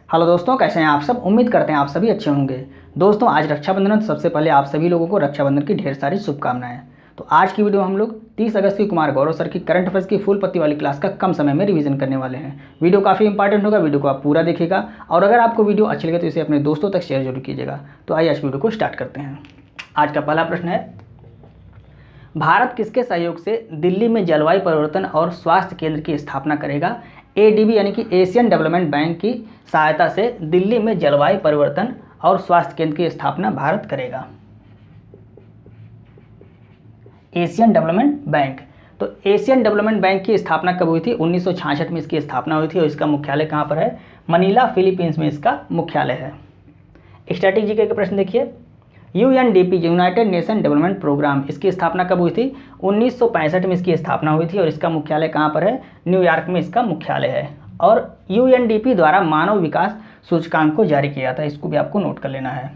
Hello दोस्तों, कैसे हैं आप सब। उम्मीद करते हैं आप सभी अच्छे होंगे। दोस्तों, आज रक्षाबंधन है, तो सबसे पहले आप सभी लोगों को रक्षाबंधन की ढेर सारी शुभकामनाएं। तो आज की वीडियो में हम लोग 30 अगस्त की कुमार गौरव सर की करंट अफेयर्स की फुल पत्ती वाली क्लास का कम समय में रिवीजन करने वाले हैं। वीडियो काफ़ी इंपॉर्टेंट होगा, वीडियो को आप पूरा देखिएगा और अगर आपको वीडियो अच्छी लगे तो इसे अपने दोस्तों तक शेयर जरूर कीजिएगा। तो आइए आज वीडियो को स्टार्ट करते हैं। आज का पहला प्रश्न है, भारत किसके सहयोग से दिल्ली में जलवायु परिवर्तन और स्वास्थ्य केंद्र की स्थापना करेगा। एडीबी यानी कि एशियन डेवलपमेंट बैंक की सहायता से दिल्ली में जलवायु परिवर्तन और स्वास्थ्य केंद्र की स्थापना भारत करेगा। एशियन डेवलपमेंट बैंक, तो एशियन डेवलपमेंट बैंक की स्थापना कब हुई थी? 1966 में इसकी स्थापना हुई थी और इसका मुख्यालय कहाँ पर है? मनीला, फिलीपींस में इसका मुख्यालय है। स्टैटिक जीके का प्रश्न देखिए, UNDP United Nation Development Programme, इसकी स्थापना कब हुई थी? 1965 में इसकी स्थापना हुई थी और इसका मुख्यालय कहाँ पर है? न्यूयॉर्क में इसका मुख्यालय है। और यूएनडीपी द्वारा मानव विकास सूचकांक को जारी किया था, इसको भी आपको नोट कर लेना है।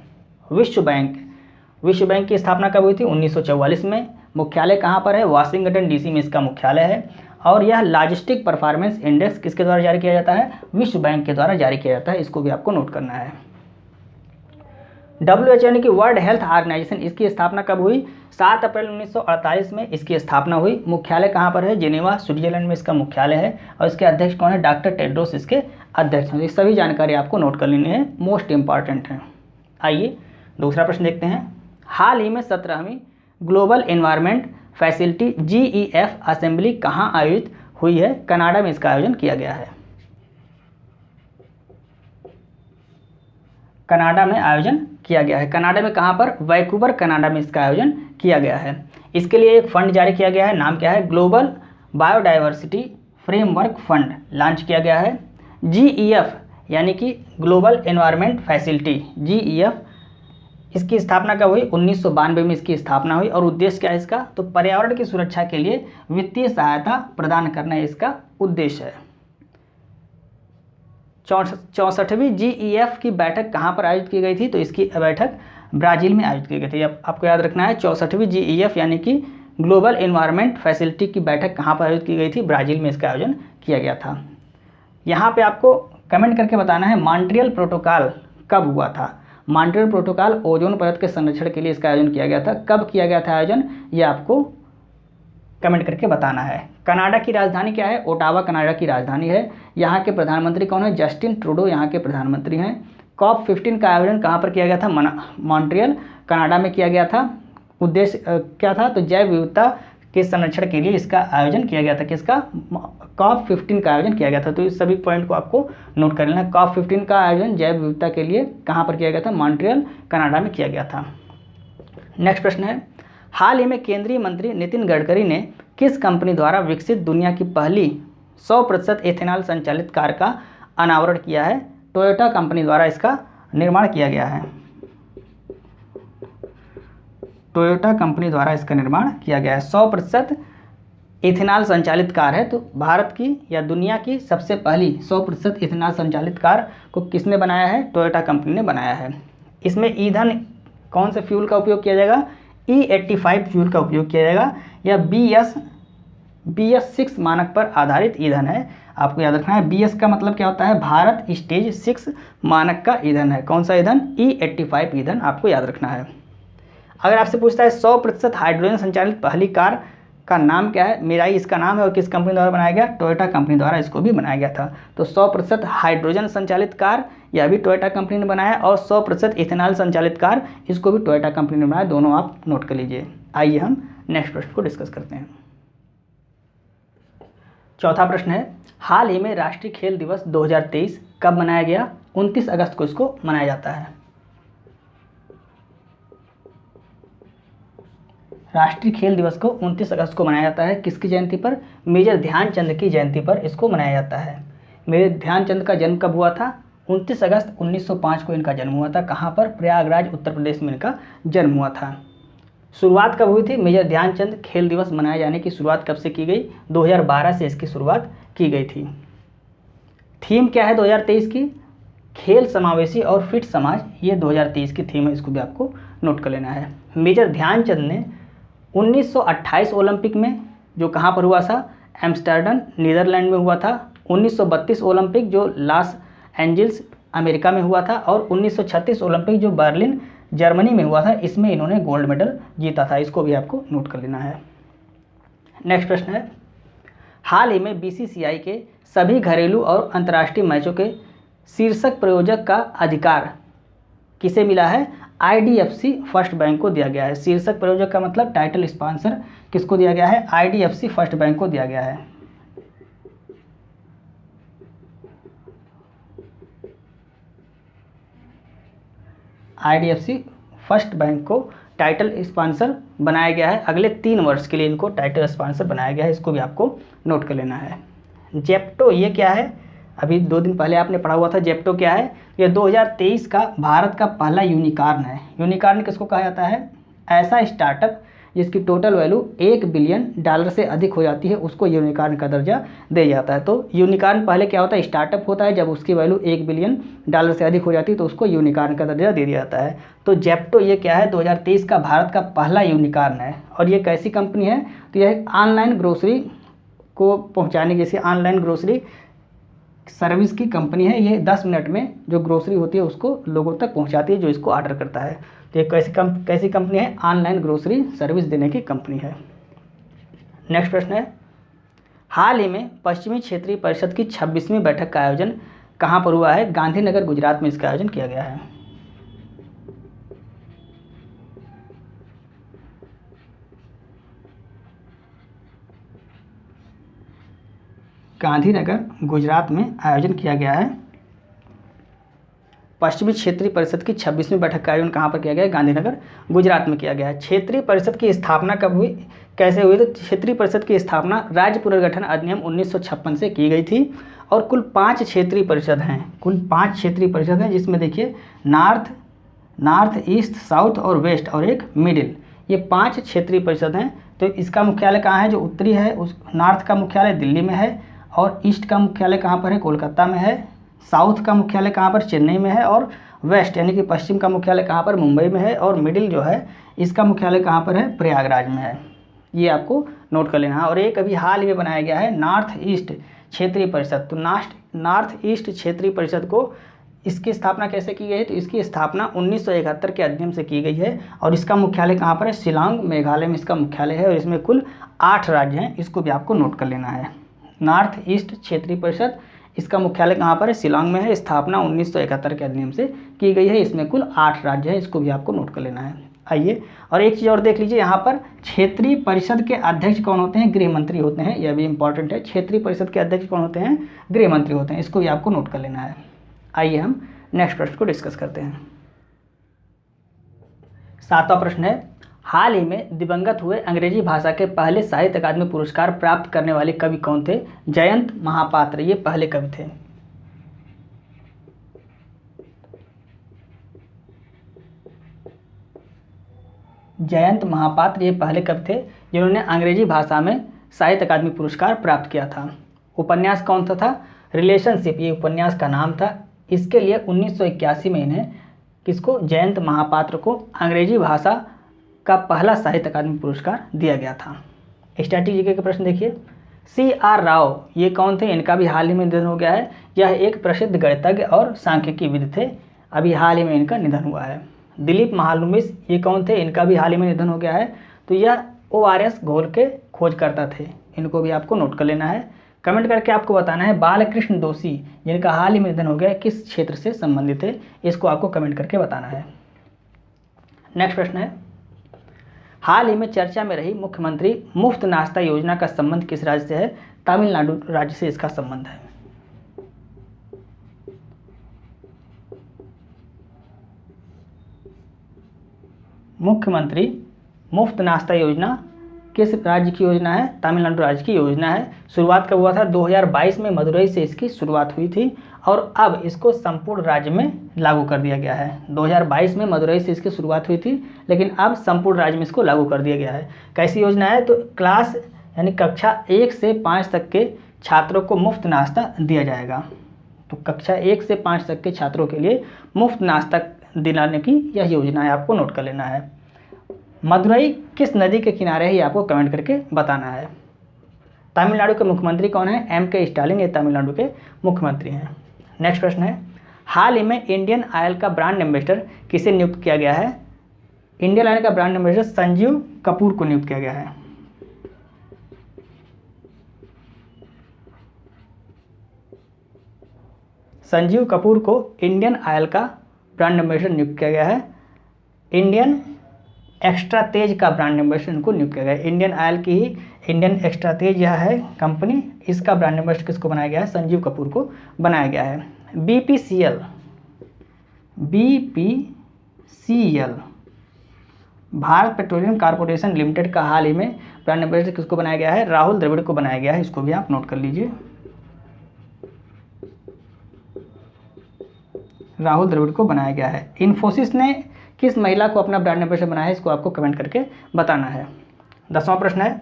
विश्व बैंक की स्थापना कब हुई थी? 1944 में। मुख्यालय कहाँ पर है? वाशिंगटन डीसी में इसका मुख्यालय है। और यह लॉजिस्टिक परफॉर्मेंस इंडेक्स किसके द्वारा जारी किया जाता है? विश्व बैंक के द्वारा जारी किया जाता है, इसको भी आपको नोट करना है। WHO यानी कि वर्ल्ड हेल्थ ऑर्गेनाइजेशन, इसकी स्थापना कब हुई? 7 अप्रैल 1948 में इसकी स्थापना हुई। मुख्यालय कहाँ पर है? जेनेवा, स्विट्जरलैंड में इसका मुख्यालय है और इसके अध्यक्ष कौन है? डॉक्टर टेड्रोस इसके अध्यक्ष हैं। ये सभी जानकारी आपको नोट कर लेनी है, मोस्ट इंपॉर्टेंट है। आइए दूसरा प्रश्न देखते हैं। हाल ही में 17वीं global environment facility GEF assembly कहाँ आयोजित हुई है? कनाडा में इसका आयोजन किया गया है। कनाडा में आयोजन किया गया है। कनाडा में कहाँ पर? वैंकूवर, कनाडा में इसका आयोजन किया गया है। इसके लिए एक फंड जारी किया गया है, नाम क्या है? Global biodiversity framework fund launch किया गया है। GEF यानी कि ग्लोबल एनवायरनमेंट फैसिलिटी GEF, इसकी स्थापना कब हुई? 1992 में इसकी स्थापना हुई और उद्देश्य क्या है इसका? तो पर्यावरण की सुरक्षा के लिए वित्तीय सहायता प्रदान करना इसका उद्देश्य है। 64वीं GEF की बैठक कहाँ पर आयोजित की गई थी? तो इसकी बैठक ब्राज़ील में आयोजित की गई थी। अब आपको याद रखना है, 64वीं GEF यानी कि ग्लोबल एनवायरनमेंट फैसिलिटी की बैठक कहाँ पर आयोजित की गई थी? ब्राज़ील में इसका आयोजन किया गया था। यहाँ पे आपको कमेंट करके बताना है मॉन्ट्रियल प्रोटोकॉल कब हुआ था। मॉन्ट्रियल प्रोटोकॉल ओजोन परत के संरक्षण के लिए इसका आयोजन किया गया था। कब किया गया था आयोजन, ये आपको कमेंट करके बताना है। कनाडा की राजधानी क्या है? ओटावा कनाडा की राजधानी है। यहाँ के प्रधानमंत्री कौन है? जस्टिन ट्रूडो यहाँ के प्रधानमंत्री हैं। COP15 का आयोजन कहाँ पर किया गया था? मॉन्ट्रियल, कनाडा में किया गया था। उद्देश्य क्या था? तो जैव विविधता के संरक्षण के लिए इसका आयोजन किया गया था। किसका? COP15 का आयोजन किया गया था। तो इस सभी पॉइंट को आपको नोट कर लेना। COP15 का आयोजन जैव विविधता के लिए कहाँ पर किया गया था? मॉन्ट्रियल, कनाडा में किया गया था। नेक्स्ट प्रश्न है, हाल ही में केंद्रीय मंत्री नितिन गडकरी ने किस कंपनी द्वारा विकसित दुनिया की पहली 100% एथेनॉल संचालित कार का अनावरण किया है? टोयोटा कंपनी द्वारा इसका निर्माण किया गया है। टोयोटा कंपनी द्वारा इसका निर्माण किया गया है। 100% एथेनॉल संचालित कार है। तो भारत की या दुनिया की सबसे पहली 100% एथेनॉल संचालित कार को किसने बनाया है? टोयोटा कंपनी ने बनाया है। इसमें ईंधन कौन से फ्यूल का उपयोग किया जाएगा? E85 फ्यूल का उपयोग किया जाएगा। यह BS6 मानक पर आधारित ईंधन है। आपको याद रखना है, BS का मतलब क्या होता है? भारत स्टेज 6 मानक का ईंधन है। कौन सा ईंधन? E85 ईंधन आपको याद रखना है। अगर आपसे पूछता है 100% हाइड्रोजन संचालित पहली कार का नाम क्या है? मिराई इसका नाम है और किस कंपनी द्वारा बनाया गया? टोयोटा कंपनी द्वारा इसको भी बनाया गया था। तो 100% हाइड्रोजन संचालित कार यह भी टोयोटा कंपनी ने बनाया और 100% इथेनॉल संचालित कार इसको भी टोयोटा कंपनी ने बनाया। दोनों आप नोट कर लीजिए। आइए हम नेक्स्ट प्रश्न को डिस्कस करते हैं। चौथा प्रश्न है, हाल ही में राष्ट्रीय खेल दिवस 2023 कब मनाया गया? 29 अगस्त को इसको मनाया जाता है। राष्ट्रीय खेल दिवस को 29 अगस्त को मनाया जाता है। किसकी जयंती पर? मेजर ध्यानचंद की जयंती पर इसको मनाया जाता है। मेजर ध्यानचंद का जन्म कब हुआ था? 29 अगस्त 1905 को इनका जन्म हुआ था। कहाँ पर? प्रयागराज, उत्तर प्रदेश में इनका जन्म हुआ था। शुरुआत कब हुई थी मेजर ध्यानचंद खेल दिवस मनाए जाने की? शुरुआत कब से की गई? 2012 से इसकी शुरुआत की गई थी। थीम क्या है 2023 की? खेल समावेशी और फिट समाज, ये 2023 की थीम है, इसको भी आपको नोट कर लेना है। मेजर ध्यानचंद ने 1928 ओलंपिक में, जो कहाँ पर हुआ था? एम्स्टर्डम, नीदरलैंड में हुआ था। 1932 ओलंपिक जो लॉस एंजल्स अमेरिका में हुआ था, और 1936 ओलंपिक जो बर्लिन जर्मनी में हुआ था, इसमें इन्होंने गोल्ड मेडल जीता था। इसको भी आपको नोट कर लेना है। नेक्स्ट प्रश्न है, हाल ही में बीसीसीआई के सभी घरेलू और अंतर्राष्ट्रीय मैचों के शीर्षक प्रायोजक का अधिकार किसे मिला है? आईडीएफसी फर्स्ट बैंक को दिया गया है। शीर्षक प्रायोजक का मतलब टाइटल स्पॉन्सर किसको दिया गया है? आईडीएफसी फर्स्ट बैंक को दिया गया है। आईडीएफसी फर्स्ट बैंक को टाइटल स्पॉन्सर बनाया गया है। अगले 3 वर्ष के लिए इनको टाइटल स्पॉन्सर बनाया गया है। इसको भी आपको नोट कर लेना है। जेप्टो ये क्या है? अभी 2 दिन पहले आपने पढ़ा हुआ था। जेप्टो क्या है? ये 2023 का भारत का पहला यूनिकॉर्न है। यूनिकॉर्न किसको कहा जाता है? ऐसा स्टार्टअप जिसकी टोटल वैल्यू $1 बिलियन से अधिक हो जाती है, उसको यूनिकॉर्न का दर्जा दिया जाता है। तो यूनिकॉर्न पहले क्या होता है? स्टार्टअप होता है। जब उसकी वैल्यू $1 बिलियन से अधिक हो जाती है तो उसको यूनिकॉर्न का दर्जा दे दिया जाता है। तो जेप्टो ये क्या है? 2023 का भारत का पहला यूनिकॉर्न है। और ये कैसी कंपनी है? तो यह एक ऑनलाइन ग्रोसरी को पहुँचाने, जैसे ऑनलाइन ग्रोसरी सर्विस की कंपनी है। ये 10 मिनट में जो ग्रोसरी होती है उसको लोगों तक पहुंचाती है जो इसको ऑर्डर करता है। तो ये कैसी कंपनी है? ऑनलाइन ग्रोसरी सर्विस देने की कंपनी है। नेक्स्ट प्रश्न है, हाल ही में पश्चिमी क्षेत्रीय परिषद की 26वीं बैठक का आयोजन कहाँ पर हुआ है? गांधीनगर गुजरात में इसका आयोजन किया गया है। गांधीनगर गुजरात में आयोजन किया गया है। पश्चिमी क्षेत्रीय परिषद की 26वीं बैठक का आयोजन कहाँ पर किया गया है? गांधीनगर गुजरात में किया गया है। क्षेत्रीय परिषद की स्थापना कब हुई, कैसे हुई? तो क्षेत्रीय परिषद की स्थापना राज्य पुनर्गठन अधिनियम 1956 से की गई थी। और कुल 5 क्षेत्रीय परिषद हैं। कुल 5 क्षेत्रीय परिषद हैं, जिसमें देखिए नॉर्थ, ईस्ट, साउथ और वेस्ट और एक मिडिल, ये 5 क्षेत्रीय परिषद हैं। तो इसका मुख्यालय कहाँ है? जो उत्तरी है उस नॉर्थ का मुख्यालय दिल्ली में है, और ईस्ट का मुख्यालय कहाँ पर है? कोलकाता में है। साउथ का मुख्यालय कहाँ पर? चेन्नई में है। और वेस्ट यानी कि पश्चिम का मुख्यालय कहाँ पर? मुंबई में है। और मिडिल जो है इसका मुख्यालय कहाँ पर है? प्रयागराज में है। ये आपको नोट कर लेना है। और एक अभी हाल ही में बनाया गया है नॉर्थ ईस्ट क्षेत्रीय परिषद। तो नॉर्थ ईस्ट क्षेत्रीय परिषद को, इसकी स्थापना कैसे की गई है? तो इसकी स्थापना 1971 के अधिनियम से की गई है। और इसका मुख्यालय कहाँ पर है? शिलांग मेघालय में इसका मुख्यालय है। और इसमें कुल 8 राज्य हैं, इसको भी आपको नोट कर लेना है। नॉर्थ ईस्ट क्षेत्रीय परिषद, इसका मुख्यालय कहाँ पर है? शिलांग में है। स्थापना 1971 के अधिनियम से की गई है। इसमें कुल 8 राज्य हैं, इसको भी आपको नोट कर लेना है। आइए और एक चीज़ और देख लीजिए, यहाँ पर क्षेत्रीय परिषद के अध्यक्ष कौन होते हैं? गृह मंत्री होते हैं। यह भी इंपॉर्टेंट है। क्षेत्रीय परिषद के अध्यक्ष कौन होते हैं? गृह मंत्री होते हैं। इसको भी आपको नोट कर लेना है। आइए हम नेक्स्ट प्रश्न को डिस्कस करते हैं। 7वां प्रश्न है, हाल ही में दिवंगत हुए अंग्रेजी भाषा के पहले साहित्य अकादमी पुरस्कार प्राप्त करने वाले कवि कौन थे? जयंत महापात्र ये पहले कवि थे। जयंत महापात्र ये पहले कवि थे जिन्होंने अंग्रेजी भाषा में साहित्य अकादमी पुरस्कार प्राप्त किया था। उपन्यास कौन सा था? रिलेशनशिप ये उपन्यास का नाम था। इसके लिए 1981 में इन्हें किसको? जयंत महापात्र को अंग्रेजी भाषा का पहला साहित्य अकादमी पुरस्कार दिया गया था। स्टैटिक जीके के प्रश्न देखिए। CR राव ये कौन थे? इनका भी हाल ही में निधन हो गया है। यह एक प्रसिद्ध गणितज्ञ और सांख्यिकीविद थे। अभी हाल ही में इनका निधन हुआ है। दिलीप महालनोबिस ये कौन थे? इनका भी हाल ही में निधन हो गया है। तो यह ORS घोल के खोजकर्ता थे। इनको भी आपको नोट कर लेना है। कमेंट करके आपको बताना है बालकृष्ण दोषी जिनका हाल ही में निधन हो गया किस क्षेत्र से संबंधित है, इसको आपको कमेंट करके बताना है। नेक्स्ट प्रश्न है, हाल ही में चर्चा में रही मुख्यमंत्री मुफ्त नाश्ता योजना का संबंध किस राज्य से है? तमिलनाडु राज्य से इसका संबंध है। मुख्यमंत्री मुफ्त नाश्ता योजना किस राज्य की योजना है? तमिलनाडु राज्य की योजना है। शुरुआत कब हुआ था? 2022 में मदुरई से इसकी शुरुआत हुई थी और अब इसको संपूर्ण राज्य में लागू कर दिया गया है। 2022 में मदुरई से इसकी शुरुआत हुई थी, लेकिन अब संपूर्ण राज्य में इसको लागू कर दिया गया है। कैसी योजना है? तो क्लास यानी कक्षा 1 से 5 तक के छात्रों को मुफ्त नाश्ता दिया जाएगा। तो कक्षा 1 से 5 तक के छात्रों के लिए मुफ्त नाश्ता दिलाने की यह योजना है, आपको नोट कर लेना है। मदुरई किस नदी के किनारे है, ये आपको कमेंट करके बताना है। तमिलनाडु के मुख्यमंत्री कौन है? M.K. स्टालिन, ये तमिलनाडु के मुख्यमंत्री हैं। नेक्स्ट प्रश्न है, हाल ही में इंडियन ऑयल का ब्रांड एम्बेसडर किसे नियुक्त किया गया है? इंडियन ऑयल का ब्रांड एम्बेसडर संजीव कपूर को नियुक्त किया गया है। संजीव कपूर को इंडियन ऑयल का ब्रांड एम्बेसडर नियुक्त किया गया है। इंडियन एक्स्ट्रा तेज का ब्रांड एम्बेसडर इनको नियुक्त किया गया है। इंडियन ऑयल की ही इंडियन एक्स्ट्रा तेज यह है कंपनी, इसका ब्रांड एम्बेसडर किसको बनाया गया है? संजीव कपूर को बनाया गया है। BPCL Bharat petroleum corporation limited का हाल ही में ब्रांड एम्बेसडर किसको बनाया गया है? राहुल द्रविड़ को बनाया गया है। इसको भी आप नोट कर लीजिए, राहुल द्रविड़ को बनाया गया है। इन्फोसिस ने किस महिला को अपना ब्रांड एम्बेसडर बनाया है? इसको आपको कमेंट करके बताना है। 10वां प्रश्न है,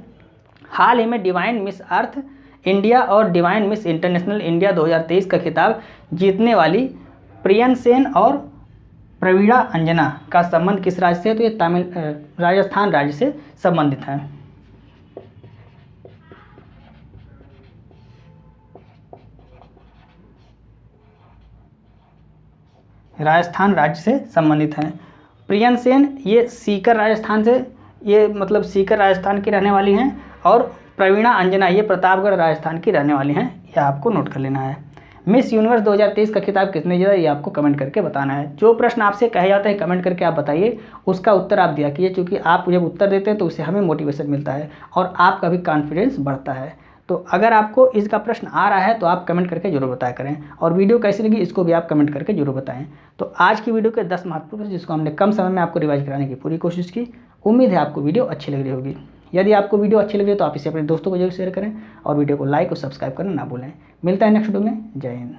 हाल ही में डिवाइन मिस अर्थ इंडिया और डिवाइन मिस इंटरनेशनल इंडिया 2023 का खिताब जीतने वाली प्रियन सेन और प्रवीणा अंजना का संबंध किस राज्य से है? तो ये राजस्थान राज्य से संबंधित है। राजस्थान राज्य से संबंधित हैं। प्रियन सेन ये सीकर राजस्थान से, ये मतलब सीकर राजस्थान की रहने वाली हैं, और प्रवीणा अंजना ये प्रतापगढ़ राजस्थान की रहने वाली हैं। यह आपको नोट कर लेना है। मिस यूनिवर्स 2023 का खिताब किसने जीता? ये आपको कमेंट करके बताना है। जो प्रश्न आपसे कहे जाते हैं कमेंट करके आप बताइए, उसका उत्तर आप दिया कीजिए, क्योंकि आप जब उत्तर देते हैं तो उससे हमें मोटिवेशन मिलता है और आपका भी कॉन्फिडेंस बढ़ता है। तो अगर आपको इसका प्रश्न आ रहा है तो आप कमेंट करके जरूर बताया करें, और वीडियो कैसी लगी इसको भी आप कमेंट करके जरूर बताएं। तो आज की वीडियो के 10 महत्वपूर्ण प्रश्न जिसको हमने कम समय में आपको रिवाइज कराने की पूरी कोशिश की। उम्मीद है आपको वीडियो अच्छी लग रही होगी। यदि आपको वीडियो अच्छी लग रही है तो आप इसे अपने दोस्तों को जरूर शेयर करें और वीडियो को लाइक और सब्सक्राइब करना ना भूलें। मिलता है नेक्स्ट वीडियो में। जय हिंद।